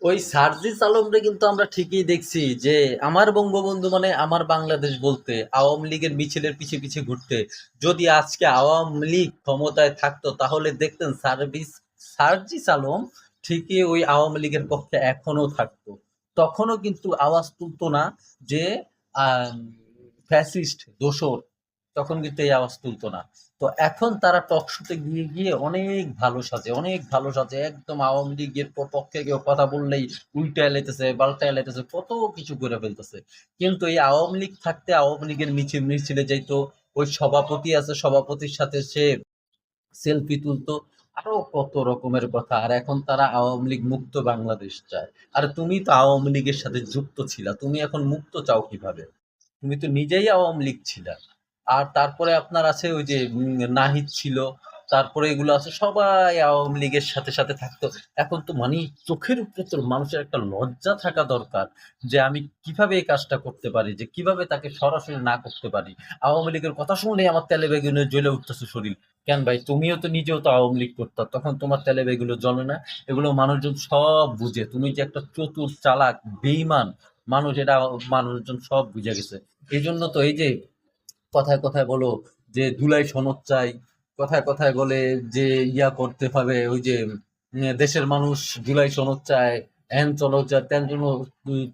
ওই সার্জিস আলমরে কিন্তু আমরা ঠিকই দেখছি যে আমার বঙ্গবন্ধু মানে আমার বাংলাদেশ বলতে আওয়ামী লীগের মিছিলের পিছে পিছে ঘুরতে। যদি আজকে আওয়ামী লীগ ক্ষমতায় থাকতো তাহলে দেখতেন সার্জিস আলম ঠিকই ওই আওয়ামী লীগের পক্ষে এখনো থাকতো। তখনও কিন্তু আওয়াজ তুলতো না যে আহ ফ্যাসিস্ট দোসর, তখন কিন্তু এই আওয়াজ তুলতো না। তো এখন তারা টক শোতে গিয়ে গিয়ে অনেক ভালো সাজে, অনেক ভালো সাজে, একদম আওয়ামী লীগের পক্ষে কেউ কথা বললেই উল্টায় লেতেছে, পাল্টায় লেতেছে, কত কিছু করে ফেলতেছে। কিন্তু এই আওয়ামী লীগ থাকতে আওয়ামী লীগের মিছিলে যাইতো, ওই সভাপতি আছে সভাপতির সাথে সে সেলফি তুলতো, আরো কত রকমের কথা। আর এখন তারা আওয়ামী লীগ মুক্ত বাংলাদেশ চায়। আর তুমি তো আওয়ামী লীগের সাথে যুক্ত ছিলা, তুমি এখন মুক্ত চাও কিভাবে? তুমি তো নিজেই আওয়ামী লীগ ছিলা। আর তারপরে আপনার আছে ওই যে নাহিদ ছিল, তারপরে এগুলো আছে, সবাই আওয়ামী লীগের সাথে সাথে থাকতো। এখন তো মানে চোখের উপরে তো মানুষের একটা লজ্জা থাকা দরকার যে আমি কিভাবে এই কাজটা করতে পারি, যে কিভাবে তাকে সরাসরি না করতে পারি। আওয়ামী লীগের কথা শুনলেই আমার তেলে বেগুনে জ্বলে উঠতেছে শরীর। কেন ভাই, তুমিও তো নিজেও তো আওয়ামী লীগ করতা, তখন তোমার তেলে বেগুলো জ্বলে না? এগুলো মানুষজন সব বুঝে, তুমি যে একটা চতুর চালাক বেইমান মানুষ, এটা মানুষজন সব বুঝে গেছে। এই জন্য তো এই যে কথায় কথায় বলো যে জুলাই সনদ চাই, কথায় কথায় বলে যে ইয়া করতে হবে, ওই যে দেশের মানুষ জুলাই সনদ চায়, হ্যান সনদ চায়, ত্যান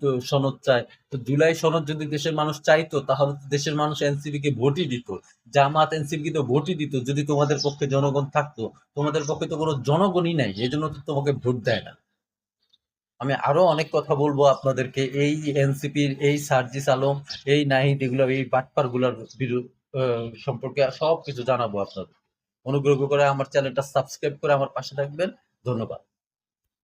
তো সনদ চায়। তো জুলাই সনদ যদি দেশের মানুষ চাইতো তাহলে তো দেশের মানুষ এনসিপি কে ভোটই দিত। জামাত এনসিপি কে তো ভোটই দিত যদি তোমাদের পক্ষে জনগণ থাকতো। তোমাদের পক্ষে তো কোনো জনগণই নাই, এই জন্য তো তোমাকে ভোট দেয় না। আমি আরো অনেক কথা বলবো আপনাদেরকে এই এনসিপির, এই সার্জিস আলম, এই নাহিদ, এগুলো এই বাটপার গুলার সম্পর্কে সব কিছু জানাবো আপনাদের। অনুগ্রহ করে আমার চ্যানেলটা সাবস্ক্রাইব করে আমার পাশে থাকবেন। ধন্যবাদ।